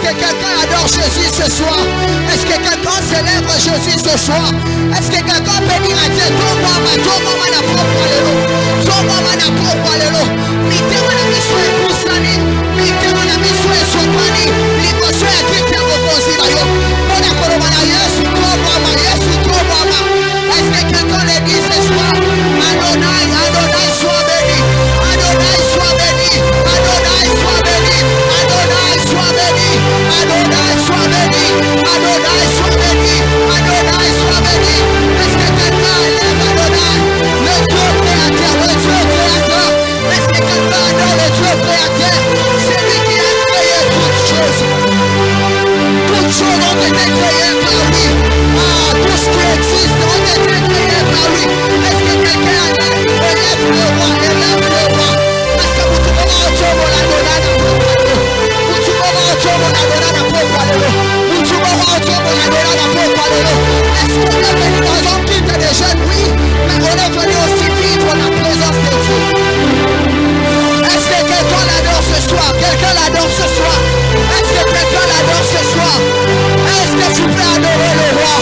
que quelqu'un adore Jésus ce soir? Est-ce que quelqu'un célèbre Jésus ce soir? Est-ce que quelqu'un peut dire à Dieu, toi maman na propre lelo, toi maman na propre lelo, mite mana miso e kusani, mite mana miso e sopani, liboso ya kiti ya mokonzi na yo. Bona koloma na Yesu, toi maman, Yesu toi maman. Est-ce que quelqu'un le dit ce soir? Adonai, Adonai sois béni, Adonai sois béni, Adonai sois béni, Adonai sois béni, Adonai sois béni, Adonai sois béni, Adonai sois béni. Est-ce que quelqu'un lève Adonai, le Dieu créateur, le Dieu créateur? Est-ce que quelqu'un adore le Dieu créateur? C'est lui qui a créé toutes choses. Toutes choses ont été créées par lui. Ah, tout ce qui existe ont été créées par lui. Est-ce que quelqu'un élève le roi, élève le roi? Parce que vous trouvez un Dieu pour la donner à propre. Vous trouvez un Dieu pour la donner à propre. Vous trouvez un Dieu pour la donner à propre. Est-ce qu'on est venu dans un culte de jeunes? Oui, mais on est venu aussi vivre la présence de Dieu. Est-ce que quelqu'un l'adore ce soir? Quelqu'un l'adore ce soir? Est-ce que quelqu'un l'adore ce soir? Est-ce que tu peux adorer le roi?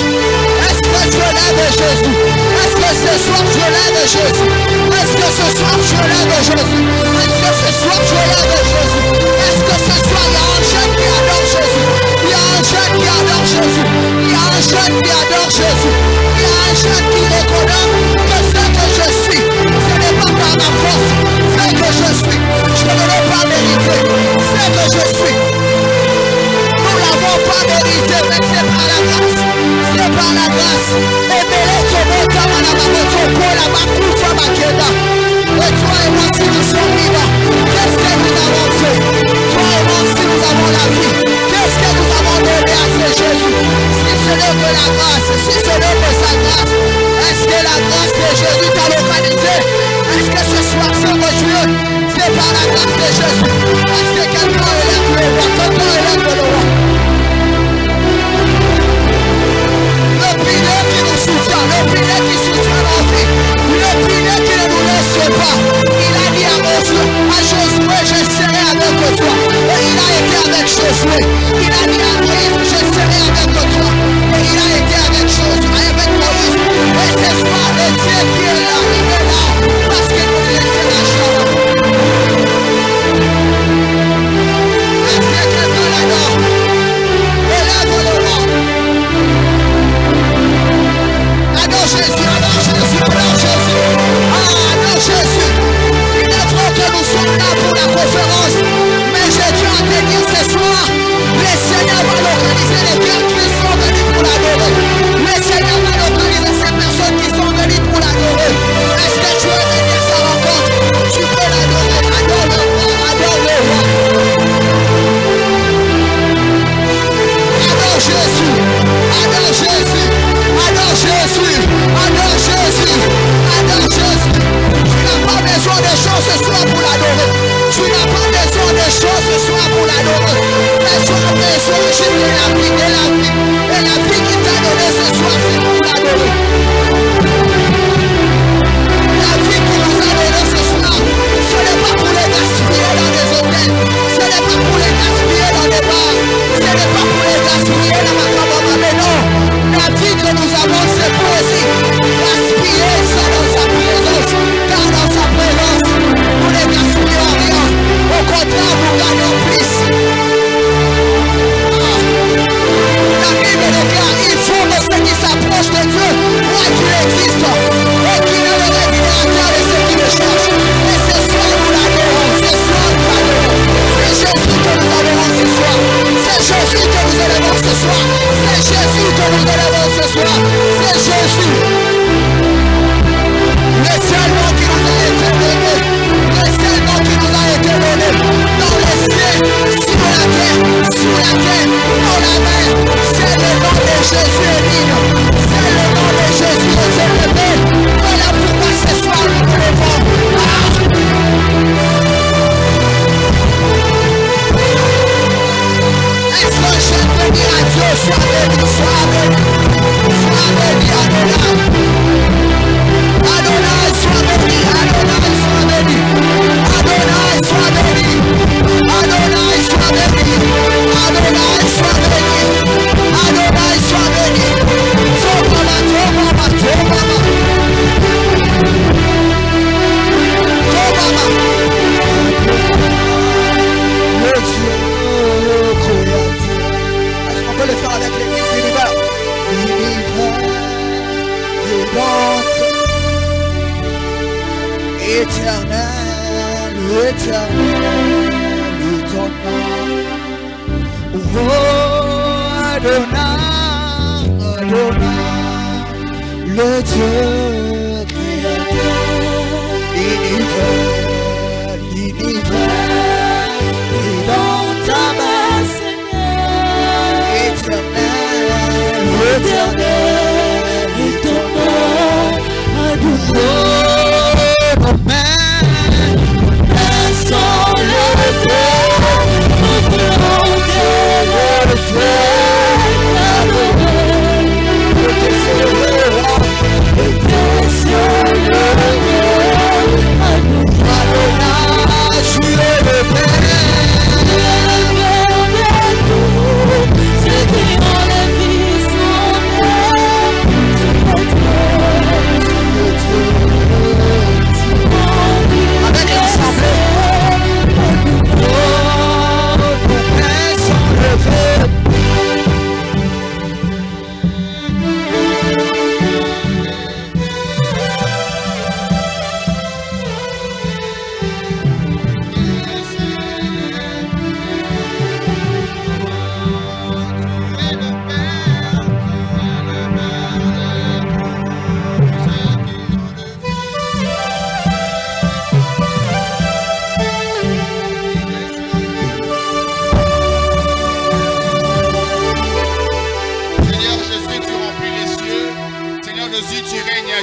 Est-ce que tu lèves Jésus? Est-ce que ce soir tu lèves Jésus? Est-ce que ce soir tu lèves Jésus? Est-ce que ce soir tu lèves Jésus? Est-ce que ce soir il y a un jeune qui adore Jésus? Il y a un jeune qui adore Jésus. Il y a un jeune qui adore Jésus. Il y a un jeune qui reconnaît que ce que je suis, ce n'est pas par ma force. Ce que je suis, je ne l'ai pas mérité. Ce que je suis, nous ne l'avons pas mérité, mais c'est par la grâce. C'est par la grâce. Et toi et moi, si nous sommes vivants, qu'est-ce que nous avons fait? Toi et moi, si nous avons la vie, qu'est-ce que nous avons donné à ce Jésus? Si ce n'est que la grâce, si ce n'est que sa grâce, est-ce que la grâce de Jésus t'a localisé? Est-ce que ce soir, c'est Dieu? C'est par la grâce de Jésus. Est-ce que quelqu'un élève le roi? Quelqu'un élève le roi? Le pilier qui nous soutient, le pilier qui soutient nos vies, le pilier qui ne nous laisse pas. Il a dit à Josué, je serai avec toi. Et il a été avec Josué. Il a dit à Moïse, je serai avec toi. Et il a été avec Josué, avec Moïse. Et ce soir, le Dieu qui est là, il est là. Parce que nous laissons la chambre. Est-ce que quelqu'un l'adore? Élève le roi. Adore Jésus, adore Jésus, adore Jésus. Adore Jésus. Il est vrai que nous sommes là pour la conférence. Mais je tiens à te dire ce soir, le Seigneur va localiser les cœurs qui sont venus pour l'adorer. Le Seigneur va localiser ces personnes qui sont venues pour l'adorer. Est-ce que tu es venu à sa rencontre? Tu peux l'adorer. Adore le roi, adore le roi. Adore Jésus, adore Jésus, adore Jésus, adore Jésus, adore Jésus. Tu n'as pas besoin de choses ce soir pour l'adorer. Tu n'as pas besoin de choses ce soir pour l'adorer. Mais tu as besoin juste de la vie, de la vie. Et la vie qui t'a donné ce soir, c'est pour l'adorer. La vie qui nous a donné ce soir, ce n'est pas pour les gaspiller dans des hôtels. Ce n'est pas pour les gaspiller dans des bars. Ce n'est pas pour les gaspiller dans ma cabane. Mais non, la vie que nous avons, c'est pour aussi gaspiller ça dans sa présence. Car dans sa présence, nous ne gaspillons rien. Au contraire, nous gagnons plus. La Bible déclare, il faut que ceux qui s'approchent de Dieu voient qu'il existe et qu'il est le rémunérateur de ceux qui le cherchent. Et ce soir, nous l'adorons. Ce soir, nous l'adorons. C'est Jésus que nous adorons ce soir. C'est Jésus que nous élevons ce soir. C'est Jésus que nous élevons ce soir. C'est Jésus. Le seul nom qui nous a été donné. Le seul nom qui nous a été donné. Dans les cieux, sur la terre, dans la mer. C'est le nom de Jésus est digne. C'est le nom de Jésus est élevé. Voilà pourquoi ce soir nous nous levons. Est-ce que je peux dire à Dieu, sois béni, sois béni, sois béni, Adonai. Adonai, sois béni, Adonai, sois béni. Adonai, sois béni. Adonai, sois béni. Adonai, le Dieu créateur, l'univers est dans ta main, Seigneur, éternel, et ton nom adoré. Nos mains sont levées, nous voulons te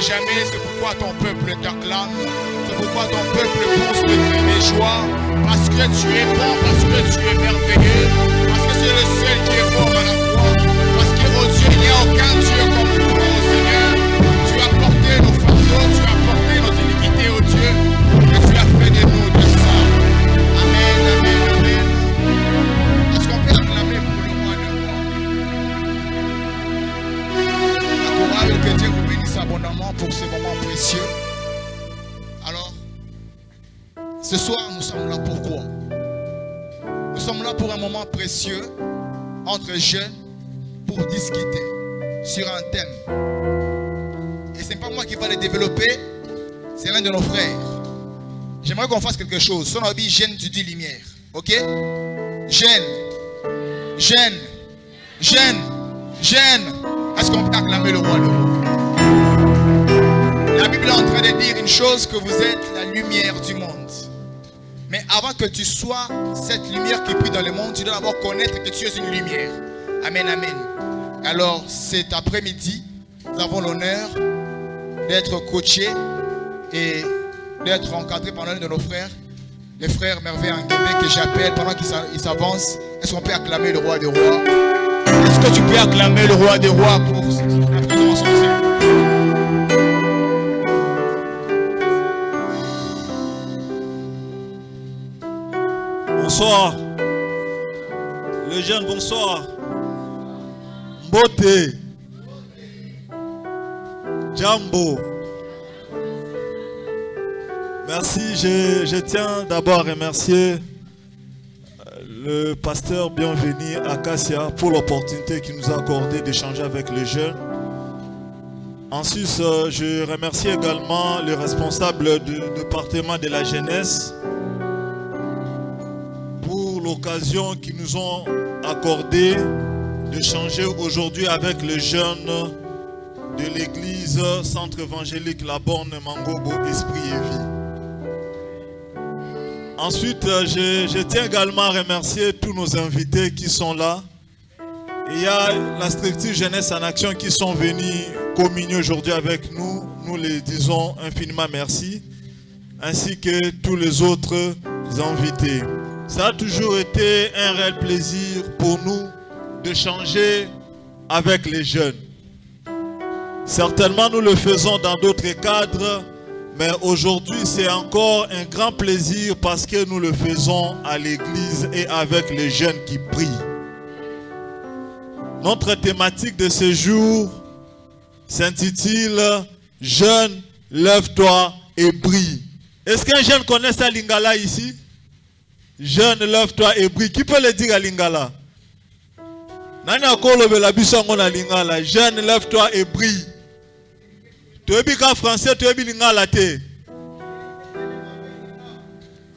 jamais, c'est pourquoi ton peuple t'acclame, c'est pourquoi ton peuple pousse de cris de joie, parce que tu es bon, parce que tu es merveilleux, parce que c'est le seul qui est fort à la croix, parce que oh Dieu, il n'y a aucun Dieu comme toi, oh Seigneur. Tu as porté nos fardeaux, tu as porté nos iniquités, oh Dieu, et tu as fait de nous de ça. Amen, amen, amen. Est-ce qu'on peut acclamer pour le roi de roi? La chorale, que Dieu vous bénisse abondamment pour ce moment précieux. Alors, ce soir, nous sommes là pourquoi? Nous sommes là pour un moment précieux entre jeunes pour discuter sur un thème. Et ce n'est pas moi qui va le développer, c'est l'un de nos frères. J'aimerais qu'on fasse quelque chose. Son habit jeune, tu dis lumière. Ok? Jeune. Jeune. Jeune. Jeune. Est-ce qu'on peut acclamer le roi de roi? La Bible est en train de dire une chose, que vous êtes la lumière du monde. Mais avant que tu sois cette lumière qui brille dans le monde, tu dois d'abord connaître que tu es une lumière. Amen, amen. Alors cet après-midi, nous avons l'honneur d'être coachés et d'être encadrés par l'un de nos frères, les frères Merveille Nguébé, que j'appelle pendant qu'ils s'avancent. Est-ce qu'on peut acclamer le roi des rois? Est-ce que tu peux acclamer le roi des rois pour la présence ensemble? Bonsoir. Les jeunes, bonsoir. Mbote. Jambo. Merci. Je tiens d'abord à remercier le pasteur Bienvenu Acacia pour l'opportunité qu'il nous a accordé d'échanger avec les jeunes. Ensuite, je remercie également le responsable du département de la jeunesse pour l'occasion qu'ils nous ont accordé d'échanger aujourd'hui avec les jeunes de l'église Centre évangélique La Borne Mangobo Esprit et Vie. Ensuite, je tiens également à remercier tous nos invités qui sont là. Il y a la structure Jeunesse en Action qui sont venus communier aujourd'hui avec nous. Nous les disons infiniment merci, ainsi que tous les autres invités. Ça a toujours été un réel plaisir pour nous d'échanger avec les jeunes. Certainement, nous le faisons dans d'autres cadres, mais aujourd'hui, c'est encore un grand plaisir parce que nous le faisons à l'église et avec les jeunes qui prient. Notre thématique de ce jour s'intitule « Jeune, lève-toi et brille ». Est-ce qu'un jeune connaît ça lingala ici? Jeune, lève-toi et brille. Qui peut le dire à lingala? Nani akolo bela bisongo na lingala. Jeune, lève-toi et brille. Tu es bien français, tu es bien lingala te.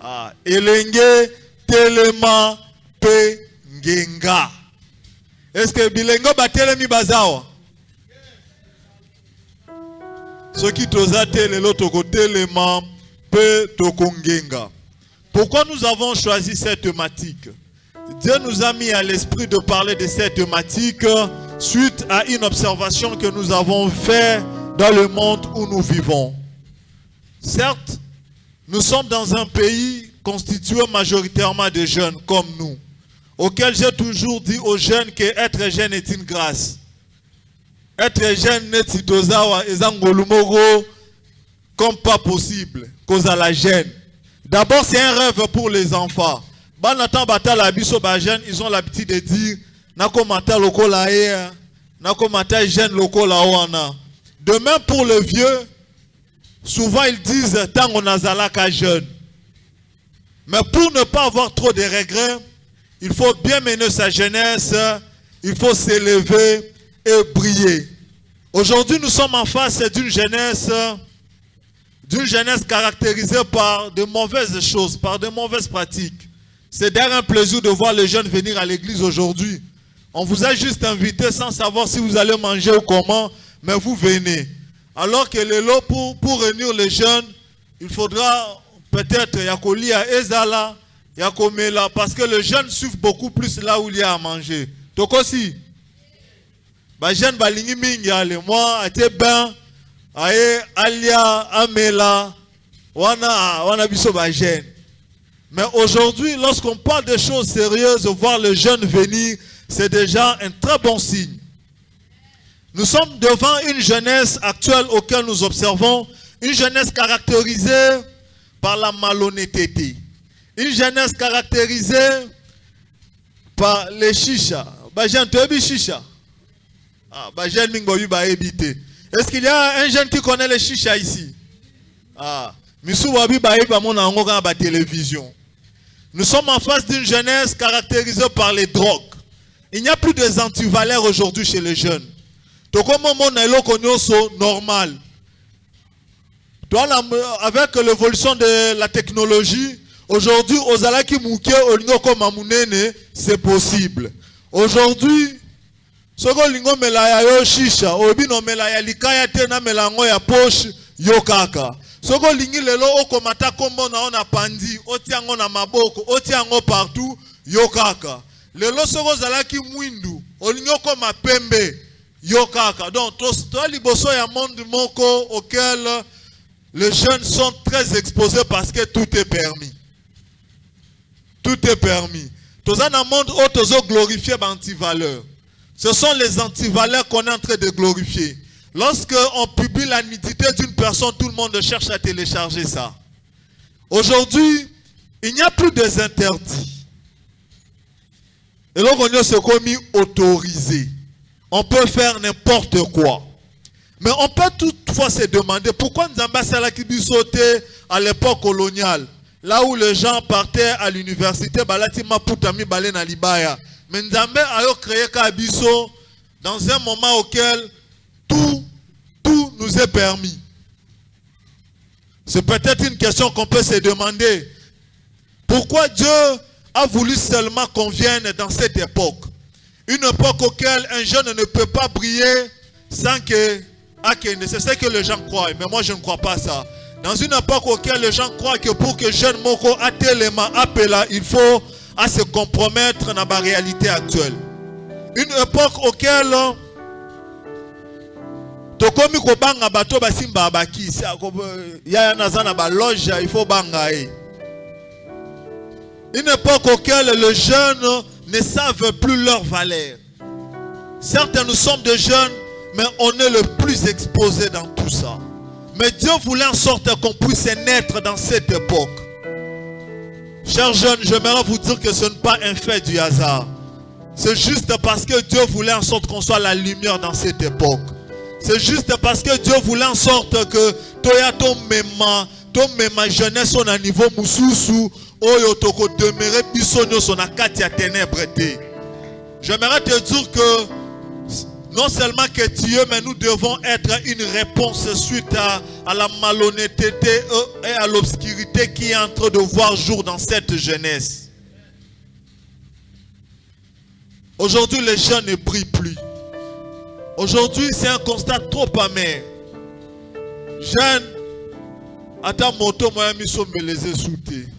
Ah, elenge telema pe ngenga. Est-ce que bilengo batelemi bazawa? Ce qui toza telelo tokotelema pe tokongenga. Pourquoi nous avons choisi cette thématique? Dieu nous a mis à l'esprit de parler de cette thématique suite à une observation que nous avons faite dans le monde où nous vivons. Certes, nous sommes dans un pays constitué majoritairement de jeunes comme nous, auquel j'ai toujours dit aux jeunes que être jeune est une grâce. Être jeune n'est pas comme pas possible, cause à la gêne. D'abord, c'est un rêve pour les enfants. Ils ont l'habitude de dire de même pour le vieux, souvent ils disent tant on a zalaka jeune. Mais pour ne pas avoir trop de regrets, il faut bien mener sa jeunesse, il faut s'élever et briller. Aujourd'hui, nous sommes en face d'une jeunesse caractérisée par de mauvaises choses, par de mauvaises pratiques. C'est d'ailleurs un plaisir de voir les jeunes venir à l'église aujourd'hui. On vous a juste invité sans savoir si vous allez manger ou comment, mais vous venez. Alors que les lots, pour réunir les jeunes, il faudra peut-être Yakolia, Ezala, Yakomela, parce que les jeunes suivent beaucoup plus là où il y a à manger. Donc aussi, les jeunes balingi mingi ale, moi, ate ben, aye, alia, amela, wana biso ba jeune. Mais aujourd'hui, lorsqu'on parle de choses sérieuses, voir les jeunes venir, c'est déjà un très bon signe. Nous sommes devant une jeunesse actuelle auquel nous observons, une jeunesse caractérisée par la malhonnêteté. Une jeunesse caractérisée par les chichas. Est-ce qu'il y a un jeune qui connaît les chichas ici? Télévision. Nous sommes en face d'une jeunesse caractérisée par les drogues. Il n'y a plus des antivaleurs aujourd'hui chez les jeunes. Donc, comme on est normal. Avec l'évolution de la technologie, aujourd'hui, c'est possible. Aujourd'hui, Soko lingi lelo okomata kombo na ona pandi otiango na maboko otiango partout yokaka lelo soko zalaki mwindu olingo koma pembe yokaka. Donc toi liboso ya monde moko auquel les jeunes sont très exposés parce que tout est permis. Tout est permis. Dans un monde où tozo glorifier anti-valeurs. Ce sont les anti-valeurs qu'on est en train de glorifier. Lorsque on publie la nudité d'une personne, tout le monde cherche à télécharger ça. Aujourd'hui, il n'y a plus des interdits. Et là, on est commis autorisé. On peut faire n'importe quoi. Mais on peut toutefois se demander pourquoi Nzamba Salakibi sautait à l'époque coloniale, là où les gens partaient à l'université, Balati Maputami Balena Libaya. Mais Nzamba a créé Kabiso dans un moment auquel tout nous est permis. C'est peut-être une question qu'on peut se demander. Pourquoi Dieu a voulu seulement qu'on vienne dans cette époque? Une époque auquel un jeune ne peut pas briller sans que... c'est ce que les gens croient, mais moi je ne crois pas ça. Dans une époque auquel les gens croient que pour que jeune moko atelema appela, il faut à se compromettre dans la réalité actuelle. Une époque auquel tokomi ko banga bato basimba baki ya nazana ba loge il faut banga. Une époque auquel les jeunes ne savent plus leur valeur. Certes, nous sommes des jeunes, mais on est le plus exposé dans tout ça. Mais Dieu voulait en sorte qu'on puisse naître dans cette époque. Chers jeunes, j'aimerais vous dire que ce n'est pas un fait du hasard. C'est juste parce que Dieu voulait en sorte qu'on soit la lumière dans cette époque. C'est juste parce que Dieu voulait en sorte que toya ton mema jeunesse on a niveau mususu oyo toko demeurer bisonyo son akati à ténèbres. J'aimerais te dire que non seulement que Dieu, mais nous devons être une réponse suite à la malhonnêteté et à l'obscurité qui est en train de voir jour dans cette jeunesse. Aujourd'hui, les jeunes ne brillent plus. Aujourd'hui, c'est un constat trop amer. Jeunes, à ta moto, moi, je suis les sauté.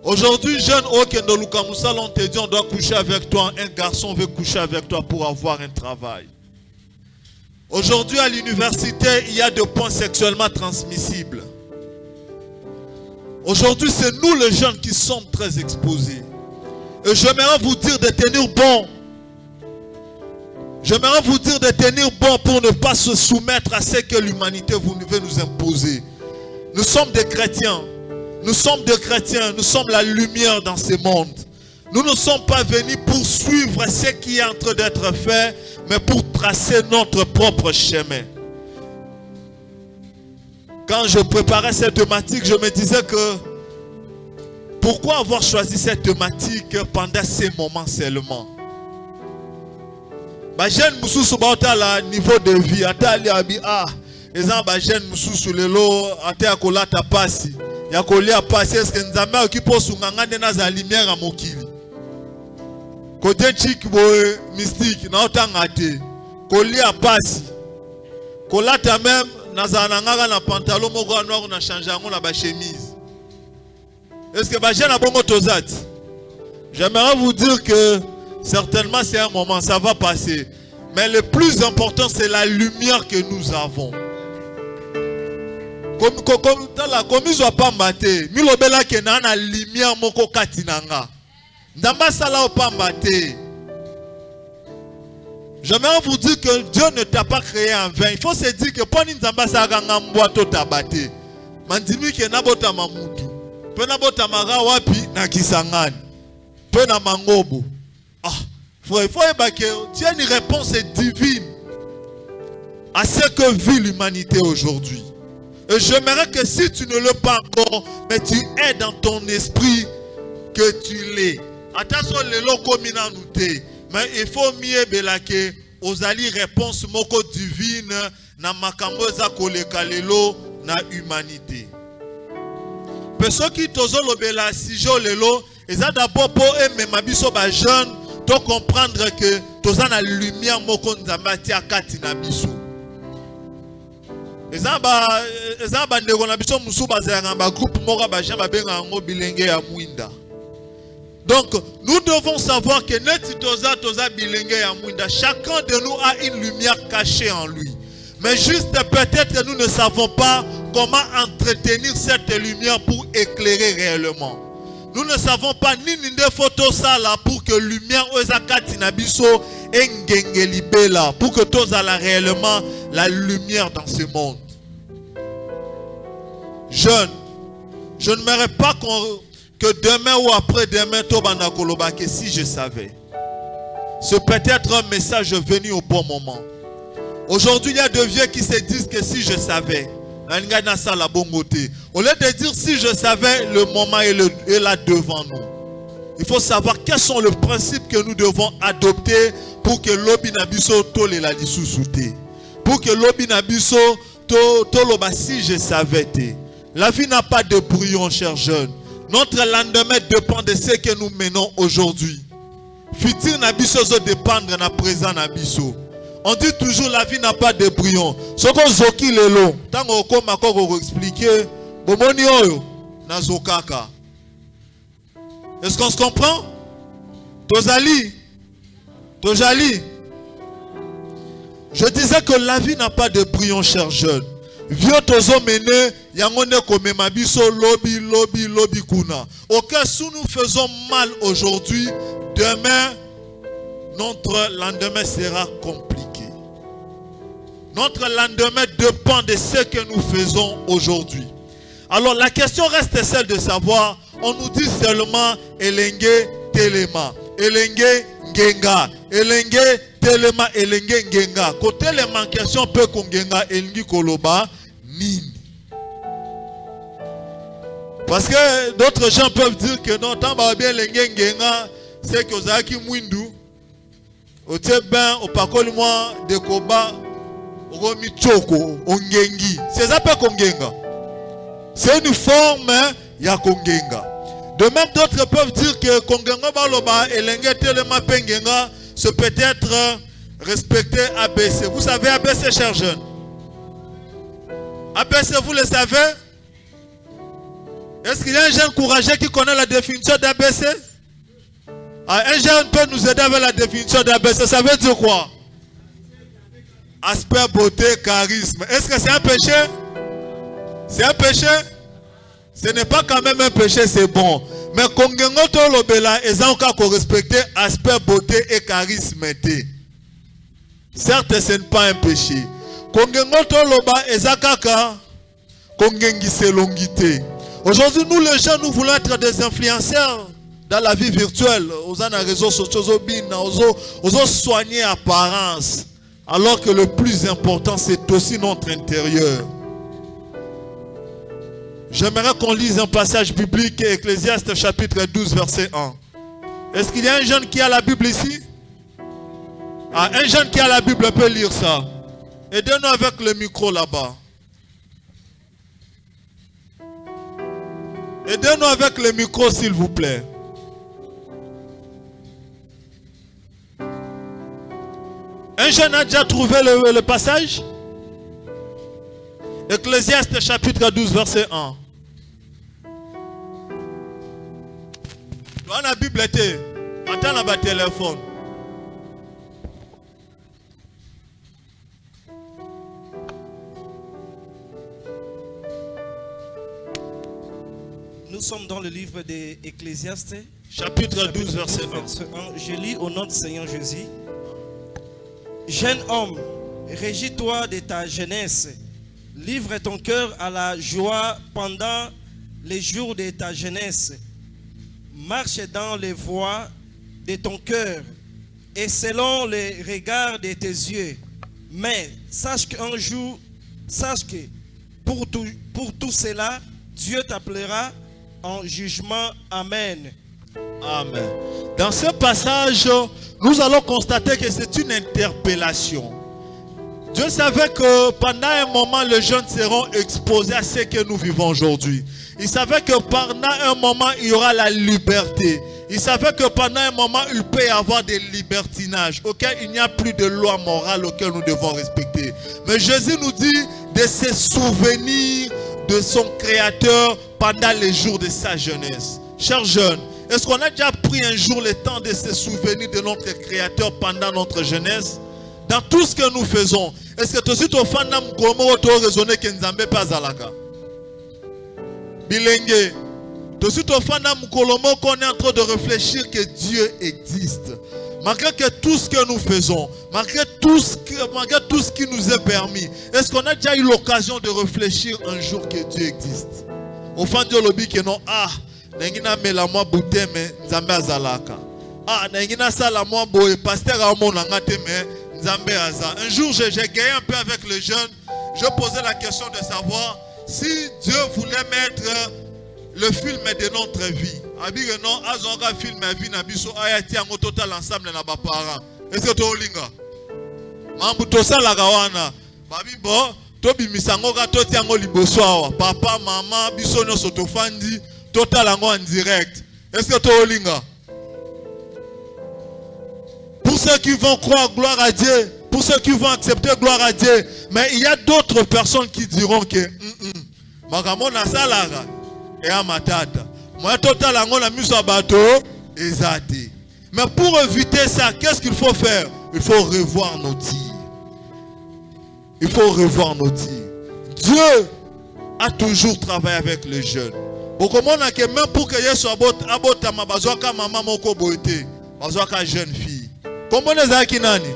Aujourd'hui, jeunes, on te dit on doit coucher avec toi. Un garçon veut coucher avec toi pour avoir un travail. Aujourd'hui, à l'université, il y a des points sexuellement transmissibles. Aujourd'hui, c'est nous les jeunes qui sommes très exposés. Et j'aimerais vous dire de tenir bon. J'aimerais vous dire de tenir bon pour ne pas se soumettre à ce que l'humanité veut nous imposer. Nous sommes des chrétiens. Nous sommes des chrétiens. Nous sommes la lumière dans ce monde. Nous ne sommes pas venus pour suivre ce qui est en train d'être fait, mais pour tracer notre propre chemin. Quand je préparais cette thématique, je me disais que pourquoi avoir choisi cette thématique pendant ces moments seulement? Jeune mususu bauta la niveau de vie atali abi ezamba jeune mususu lelo ata kolata pasi ya kolia pasi est-ce que nzambe okipo sungangane na za lumière à mokili côté chic boy mystique na otanga te kolia pasi kolata même na za nangaka na pantalon moko noir na changer ngo na ba chemise. Est-ce que ba jeune abongo tozati? J'aimerais vous dire que certainement c'est un moment, ça va passer. Mais le plus important, c'est la lumière que nous avons. Comme ils n'ont pas maté, milobela ke na na lumière moko katinanga. Ndamba sala pas maté. J'aimerais vous dire que Dieu ne t'a pas créé en vain. Il faut se dire que pour ndamba sala ngambwa to tabaté. Mandimi ke na bota mamutu. Pe na bota mara wapi na kisangani. Pe na mangobo. Il faut que Dieu a une réponse divine à ce que vit l'humanité aujourd'hui. Et j'aimerais que si tu ne l'es pas encore, mais tu es dans ton esprit que tu l'es. Attention, les locaux minanouté. Mais il faut mieux que aux alliés réponse moko divine na makamboza koleka lelo na humanité. Personne qui tozo lobela sijo lelo, eza d'abord pour aimer ma biso ba jeune. Tu comprendre que tu as la lumière moko nzamba tia kati na biso. Ezaba ndeko na biso musu bazanga ba groupe moko ba jamba benga ngo bilenge ya mwinda. Donc nous devons savoir que net toza bilenge ya mwinda. Chacun de nous a une lumière cachée en lui. Mais juste peut-être nous ne savons pas comment entretenir cette lumière pour éclairer réellement. Nous ne savons pas ni des photos ça là pour que lumière ozakati na biso engenge libela pour que tous ala réellement la lumière dans ce monde. Jeune, je ne m'aimerais pas que demain ou après-demain tobanda koloba que si je savais. C'est peut-être un message venu au bon moment. Aujourd'hui, il y a des vieux qui se disent que si je savais. Au lieu de dire si je savais, le moment est là devant nous. Il faut savoir quels sont les principes que nous devons adopter pour que l'obinabiso tole la dissouté. Pour que l'obinabiso toloba si je savais. La vie n'a pas de brouillon, chers jeunes. Notre lendemain dépend de ce que nous menons aujourd'hui. Futur nabiso zo dépendre na présent nabiso. On dit toujours la vie n'a pas de brouillon. Ce qu'on zoki lelo, tant qu'on m'a encore expliqué, bomoni oyo na zokaka. Est-ce qu'on se comprend? Tozali. Je disais que la vie n'a pas de brouillon, chers jeunes. Vieux tozo mené, yangone kome mabiso lobby kuna. Au cas où nous faisons mal aujourd'hui, demain, notre lendemain sera compliqué. Notre lendemain dépend de ce que nous faisons aujourd'hui. Alors la question reste celle de savoir, on nous dit seulement elenge telema, elenge ngenga, elenge telema, elenge ngenga. Côté les question peut qu'on ngenga elingi koloba nini. Parce que d'autres gens peuvent dire que non, tant ba bien elenge ngenga, c'est que ozaki mwindu, au ben au pakoli moi de koba. C'est ça pas kongenga. C'est une forme ya kongenga. De même, d'autres peuvent dire que Kongenga Baloba et Lengetelema Pengenga, c'est peut-être respecter ABC. Vous savez ABC, chers jeunes? ABC, vous le savez? Est-ce qu'il y a un jeune courageux qui connaît la définition d'ABC? Un jeune peut nous aider avec la définition d'ABC. Ça veut dire quoi? Aspect, beauté, charisme. Est-ce que c'est un péché? C'est un péché? Ce n'est pas quand même un péché, c'est bon. Mais Kongengo Tolobela, ils ont qu'à respecter aspect, beauté et charisme. Certes, ce n'est pas un péché. Kongengo Toloba, ils ont qu'à Kongengi selongité. Aujourd'hui, nous les jeunes, nous voulons être des influenceurs dans la vie virtuelle. Aux réseaux sociaux, aux soigner apparence. Alors que le plus important, c'est aussi notre intérieur. J'aimerais qu'on lise un passage biblique, Ecclésiaste chapitre 12, verset 1. Est-ce qu'il y a un jeune qui a la Bible ici? Un jeune qui a la Bible peut lire ça. Aidez-nous avec le micro là-bas. Aidez-nous avec le micro, s'il vous plaît. Un jeune a déjà trouvé le passage? Ecclésiaste chapitre 12, verset 1. Dans la Bible était, attends là-bas téléphone. Nous sommes dans le livre des Ecclésiastes, chapitre 12, verset 1. Je lis au nom du Seigneur Jésus. Jeune homme, régis-toi de ta jeunesse. Livre ton cœur à la joie pendant les jours de ta jeunesse. Marche dans les voies de ton cœur et selon les regards de tes yeux. Mais sache qu'un jour, sache que pour tout cela, Dieu t'appellera en jugement. Amen. Amen. Dans ce passage, nous allons constater que c'est une interpellation. Dieu savait que pendant un moment, les jeunes seront exposés à ce que nous vivons aujourd'hui. Il savait que pendant un moment, il y aura la liberté. Il savait que pendant un moment, il peut y avoir des libertinages auxquels il n'y a plus de loi morale auxquelles nous devons respecter. Mais Jésus nous dit de se souvenir de son Créateur pendant les jours de sa jeunesse. Chers jeunes, est-ce qu'on a déjà pris un jour le temps de se souvenir de notre Créateur pendant notre jeunesse? Dans tout ce que nous faisons, est-ce que tu aussi tu as raisonné que Nzambe pas alaka? Bilenge, tu aussi tu as qu'on est en train de réfléchir que Dieu existe. Malgré que tout ce que nous faisons, malgré tout ce qui nous est permis, est-ce qu'on a déjà eu l'occasion de réfléchir un jour que Dieu existe? Au fond de l'obi que non, nengina mela moi bouté mais Nzambe azalaka. Nengina sala moi boy pasteur a mon ngate mais Nzambe aza. Un jour j'ai gagné un peu avec les jeunes, je posais la question de savoir si Dieu voulait mettre le film de notre vie. Abire non azonga film vie na biso ayati en total ensemble na ba parents. Est-ce que to linga? Mambu to sala gawana. Babi bo to bimisango ga to tiango liboso awa. Papa maman biso no sotofandi total en direct. Est-ce que to linga? Pour ceux qui vont croire gloire à Dieu, pour ceux qui vont accepter gloire à Dieu, mais il y a d'autres personnes qui diront que makamona salaga et amatata. Moi total en la mise à bateau ezati. Mais pour éviter ça, qu'est-ce qu'il faut faire? Il faut revoir nos tirs. Il faut revoir nos tirs. Dieu a toujours travaillé avec les jeunes. Que même pour que Yesu abotama bazoka maman moko boité, bazoka jeune fille. Comment les a nani?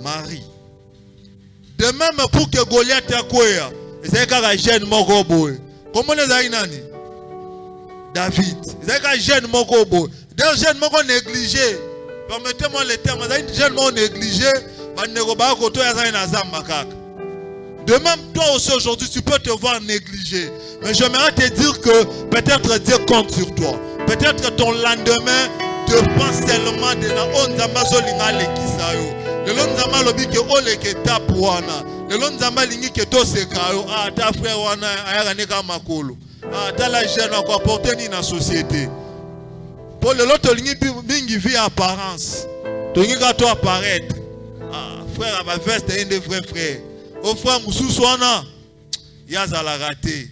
Marie. De même pour que Goliath akoya, c'est un jeune moko boy. Comment les a nani? David. C'est un jeune moko boy. Des jeunes moko négligés. Permettez-moi le terme, des jeunes moko négligés, de même, toi aussi aujourd'hui, tu peux te voir négligé. Mais j'aimerais te dire que peut-être Dieu compte sur toi. Peut-être ton lendemain dépend seulement de la onzamba zolinga lekisayo. Le lonzamba lobi ke ole ke tapuana. Le lonzamba lingi ke to sekayo. Ta frère wana ayagane ka makolo. Dans la jeune, on peut apporter dans la société. Pour le lot, tu vie apparence. Tu dois apparaître. Frère, ma veste est un des vrais frères. Au frère, Moussou Soana, il y a la raté.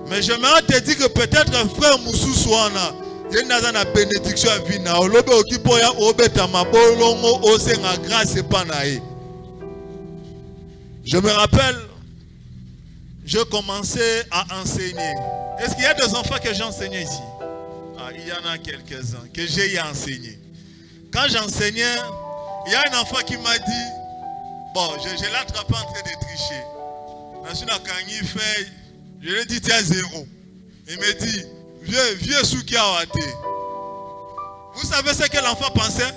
Mais j'aimerais te dire que peut-être un frère Moussou Soana, il y a une bénédiction à Vina. Au lobe qui peut y avoir au Seigneur grâce et panaï. Je me rappelle, je commençais à enseigner. Est-ce qu'il y a des enfants que j'ai enseignés ici? Il y en a quelques-uns que j'ai enseigné. Quand j'enseignais, il y a un enfant qui m'a dit, bon, je l'ai attrapé en train de tricher. Je lui ai dit, tu as 0. Il me dit, vieux Soukiawate. Vous savez ce que l'enfant pensait?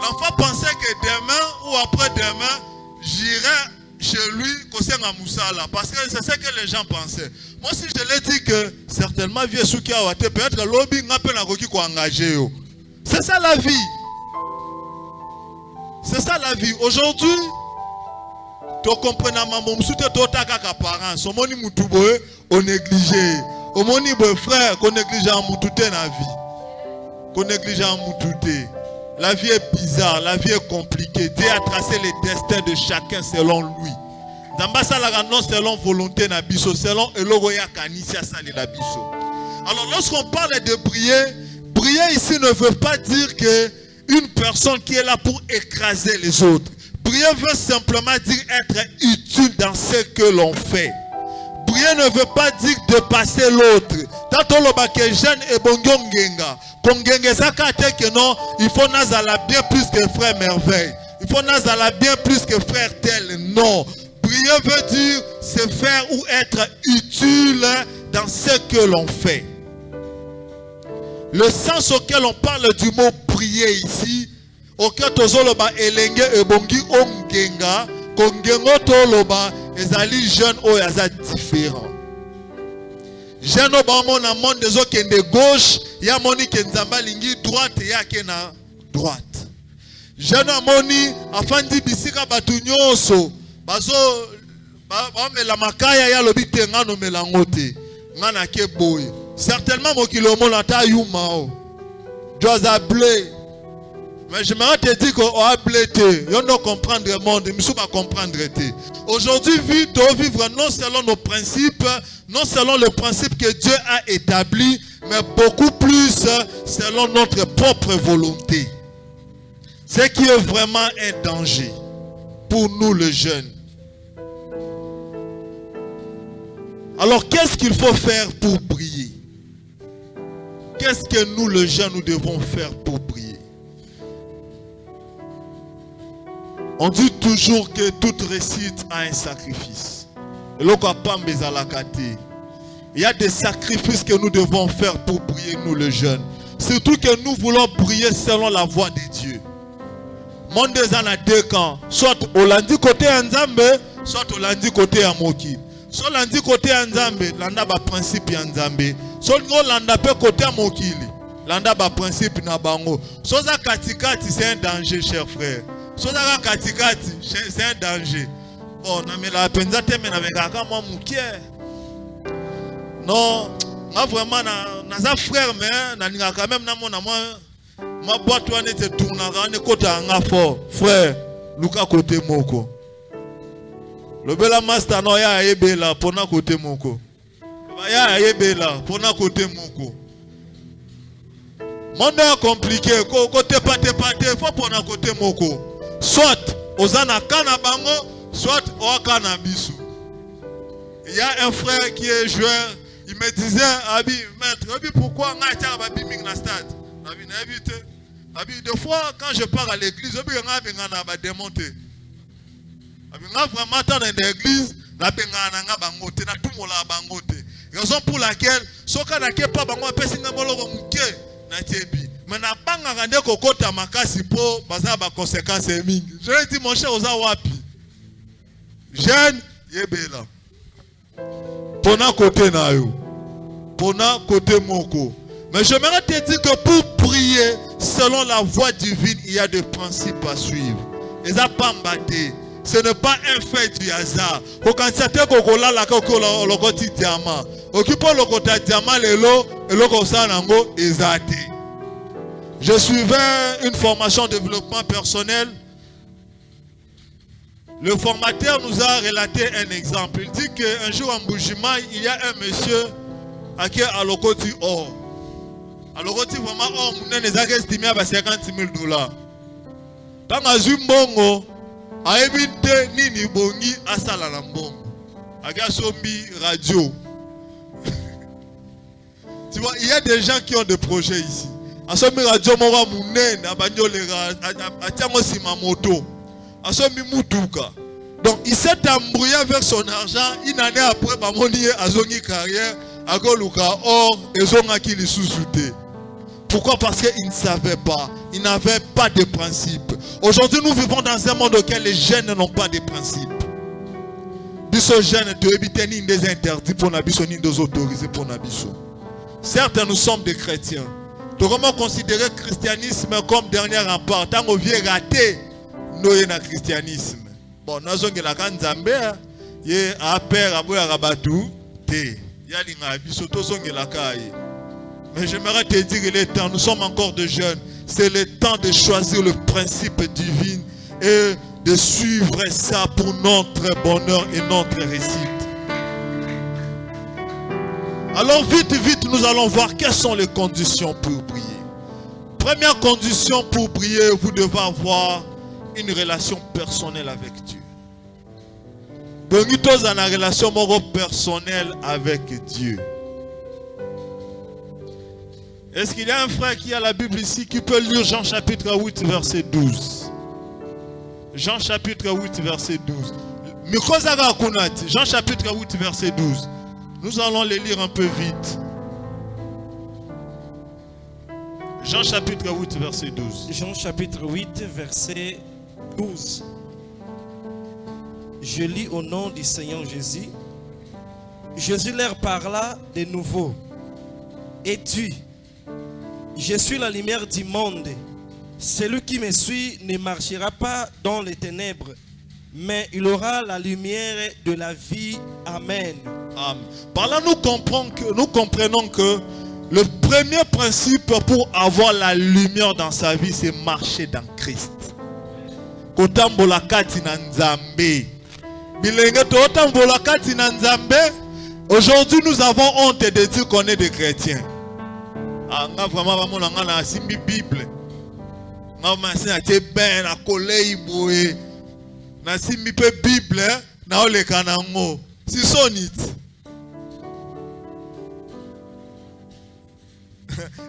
L'enfant pensait que demain ou après-demain, j'irai chez lui, parce que c'est ce que les gens pensaient. Moi, si je l'ai dit que certainement, vieux Soukiawate, peut-être le lobby n'a pas engagé. C'est ça la vie. C'est ça la vie. Aujourd'hui, tu comprends, maman, tu as apparence. On néglige. On frère, qu'on néglige en moutouté la vie. Qu'on néglige en moutouté. La vie est bizarre, la vie est compliquée. Dieu a tracé les destins de chacun selon lui. Non selon volonté na biso, selon elogoya kanisia sali la biso. Alors lorsqu'on parle de prier, prier ici ne veut pas dire que une personne qui est là pour écraser les autres. Prier veut simplement dire être utile dans ce que l'on fait. Prier ne veut pas dire dépasser l'autre. Tant que jeune et bongongenga, que non, il faut nazala bien plus que frère merveille. Il faut nazala bien plus que frère tel. Non. Prier veut dire se faire ou être utile dans ce que l'on fait. Le sens auquel on parle du mot prier ici, auquel tozoloba elenge ebongi ongenga, kongengo toloba ezali jeune o yaza différent. Jeune o ba mona monde des okende gauche, ya moni kenzamba lingi droite ya kena droite. Jeune amoni afandi bisika batu nyonso, bazo ba mela makaya ya lobi tenga no melangote, ngana ke boye. Certainement mon kilomon ata yumao. Joza blé. Mais je me te dire qu'on a blété. On doit comprendre le monde. Mais on va comprendre. Aujourd'hui, vivre non selon nos principes, non selon le principe que Dieu a établi, mais beaucoup plus selon notre propre volonté. Ce qui est vraiment un danger pour nous les jeunes. Alors, qu'est-ce qu'il faut faire pour prier? Qu'est-ce que nous les jeunes nous devons faire pour prier? On dit toujours que toute réussite a un sacrifice. Il y a des sacrifices que nous devons faire pour prier, nous les jeunes. Surtout que nous voulons prier selon la voix de Dieu. Monde des en a deux camps. Soit au lundi côté Nzambe, soit au lundi côté Amoki. Soit lundi côté Nzambe, landa ba principe Nzambe. Soit landa pe côté Amoki. Landa ba principe na bango. Soit za katikati, c'est un danger, cher frère. Soza katikati, c'est un danger. Bon, namela penza teme na vengaka moi mukie. Non, moi vraiment na frère mais na ninga quand même na mona moi ma boîte wana te tournera ne kota nga fort. Frère, luka côté moko. Le bela master no ya yebela pona côté moko. Ya yebela pona côté moko. Monde compliqué, côté pate faut pona côté moko. Soit Ozana Kana Bango, soit Okana Bissou. Il y a un frère qui est joueur, il me disait, Abi, maître, Abi, pourquoi on a été à Babiming na stade? Abi, des fois, quand je pars à l'église, Abi, on a démonté. Abi, on a vraiment dans l'église, la bengana nga bangote, na tout mola bangote. Raison pour laquelle, ce qu'on n'a pas bango, pesinga molo muke na tebi. Mais na banga ngande kokota makasi po baza ba conséquences mingi. Je lui dis mon cher oza wapi. Jeune yebela. Pona côté na yo. Pona côté moko. Mais j'aimerais te dire que pour prier selon la voie divine, il y a des principes à suivre. Eza pambate. Ce n'est pas un fait du hasard. Quand tu as kokola la kokola lokoti diamant. Occupe le côté diamant lelo et le kosa nango ezate. Je suivais une formation de développement personnel. Le formateur nous a relaté un exemple. Il dit qu'un jour en Boujima, il y a un monsieur à qui a le côté or. A le côté vraiment or, il a estimé à 50 000 $. Tant que Zumbongo a évité Nini Bongi à Salalambongo. A Gasombi Radio. Tu vois, il y a des gens qui ont des projets ici. A Sombi Radio Mora Mounen, a Bagnolera, a Tiamo Simamoto. Donc il s'est embrouillé avec son argent. Une année après, il a zongi carrière, a Goluka or et zonga qui les sous-souté. Pourquoi? Parce qu'il ne savait pas. Il n'avait pas de principe. Aujourd'hui, nous vivons dans un monde dans lequel les jeunes n'ont pas de principe. Biso jeunes te éviter ni des interdits pour nabiso ni des autorisés pour nabiso. Certes, nous sommes des chrétiens. Nous devons considérer le christianisme comme dernier rempart. Tant qu'on vient rater. Nous sommes dans le christianisme. Bon, nous sommes dans la Nzambe. Nous sommes mais j'aimerais te dire qu'il est temps. Nous sommes encore de jeunes. C'est le temps de choisir le principe divin et de suivre ça pour notre bonheur et notre réussite. Alors vite, nous allons voir quelles sont les conditions pour prier. Première condition pour prier, vous devez avoir une relation personnelle avec Dieu. Donc, nous sommes en relation personnelle avec Dieu. Est-ce qu'il y a un frère qui a la Bible ici qui peut lire Jean chapitre 8, verset 12? Jean chapitre 8, verset 12. Jean chapitre 8, verset 12. Nous allons les lire un peu vite. Jean chapitre 8, verset 12. Jean chapitre 8, verset 12. Je lis au nom du Seigneur Jésus. Jésus leur parla de nouveau. Et tu, je suis la lumière du monde. Celui qui me suit ne marchera pas dans les ténèbres, mais il aura la lumière de la vie. Amen. Amen. Par là, nous comprenons que le premier principe pour avoir la lumière dans sa vie, c'est marcher dans Christ. Aujourd'hui, nous avons honte de dire qu'on est des chrétiens. Bible.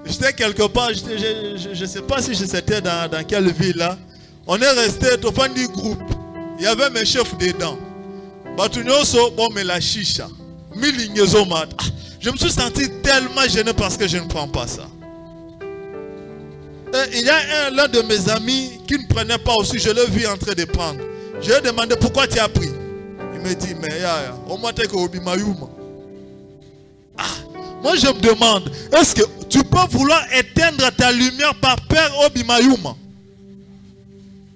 J'étais quelque part, je ne sais pas si j'étais dans quelle ville là. On est resté au fond du groupe. Il y avait mes chefs dedans. Je me suis senti tellement gêné parce que je ne prends pas ça. Et il y a l'un de mes amis qui ne prenait pas aussi. Je l'ai vu en train de prendre. Je lui ai demandé pourquoi tu as pris. Il me dit, mais au moins tu es au Bimayuma. Moi je me demande, est-ce que tu peux vouloir éteindre ta lumière par peur au Bimayuma?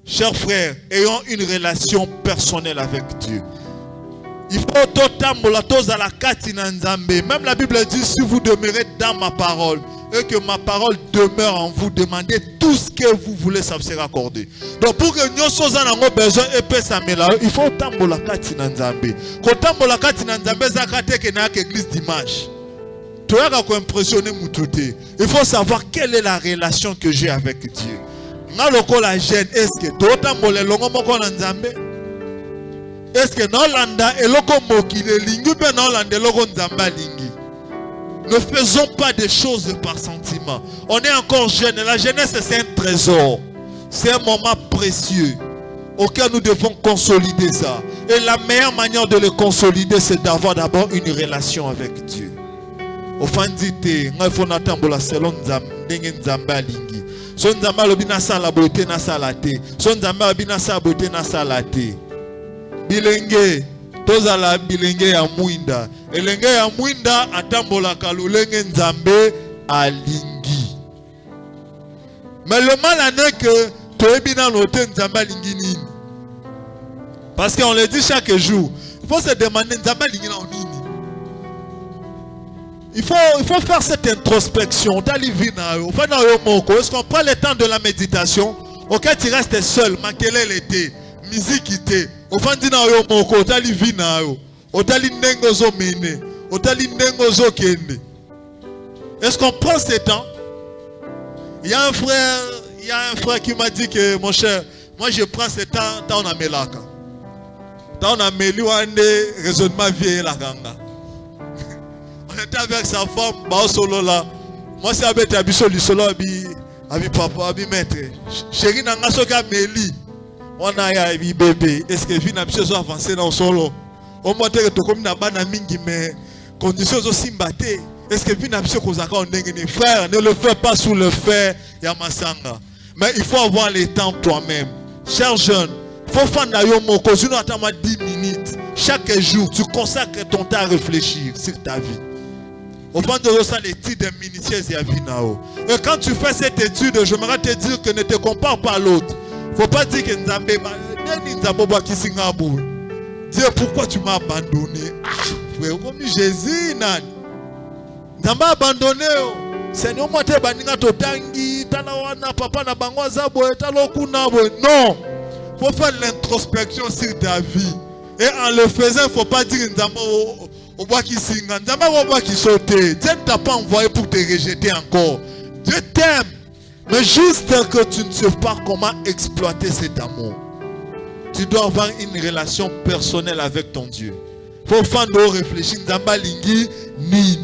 Chers frères, ayons une relation personnelle avec Dieu. Il faut même la Bible dit, si vous demeurez dans ma parole et que ma parole demeure en vous, demandez tout ce que vous voulez, ça vous sera accordé. Donc pour que nous soyons en besoin il faut tambola kati na nzambe. Ko tambola kati na nzambe zakate ke na église dimanche. Tu as impressionner mutote. Il faut savoir quelle est la relation que j'ai avec Dieu. Na lokola jeune, est-ce que to tambola longo moko na nzambe? Est-ce que Nolanda et loko mokile lingi be Nolanda loko nzamba lingi? Ne faisons pas des choses par sentiment. On est encore jeune. La jeunesse, c'est un trésor. C'est un moment précieux auquel nous devons consolider ça. Et la meilleure manière de le consolider, c'est d'avoir d'abord une relation avec Dieu. Au fin d'ite, il faut attendre la selon Nzamba lingi. Son Nzamba lobina sa la beauté na salate. Son Nzamba lobina sa beauté na salate. Bilenge. Tozala bilenge ya mwinda. Elenge ya mwinda atambola kalulenge nzambe alingi. Mais le mal en est que toebina note nzambe alingi nini. Parce qu'on le dit chaque jour. Il faut se demander, il faut faire cette introspection. Est-ce qu'on prend le temps de la méditation? Auquel tu restes seul, maquiller l'été, musique était. Est-ce qu'on prend ce temps? Il y a un frère qui m'a dit que, mon cher, moi je prends ce temps, on a melaka. On a mêlé un raisonnement vieille la ganga. On était avec sa femme, bah solo là. Moi c'est avec Abiso solo abi papa abi maître. Chérie nanga soka meli. On a ya abi bébé. Est-ce que vie n'a pas besoin avancer dans solo? Au moins que to comme na bana mingi mais conditions aussi mbaté. Est-ce que vie n'a pas besoin kozaka ondengeni frère, ne le fais pas sous le fait ya masanga. Mais il faut avoir le temps toi-même. Cher jeune, il faut faire un 10 minutes. Chaque jour, tu consacres ton temps à réfléchir sur ta vie. Au fond de ça, l'étude minutieuse et à vie. Et quand tu fais cette étude, j'aimerais te dire que ne te compare pas à l'autre. Il ne faut pas dire que Dieu, pourquoi tu m'as abandonné? Frère, comme Jésus, tu m'as abandonné. Seigneur, moi, tu as totangi, papa na bango zabo, non. Il faut faire l'introspection sur ta vie. Et en le faisant, il ne faut pas dire au bois qui singa, au bois qui saute. Dieu ne t'a pas envoyé pour te rejeter encore. Dieu t'aime. Mais juste que tu ne sais pas comment exploiter cet amour. Tu dois avoir une relation personnelle avec ton Dieu. Il faut faire nos réfléchir. Nzamba lingi nini.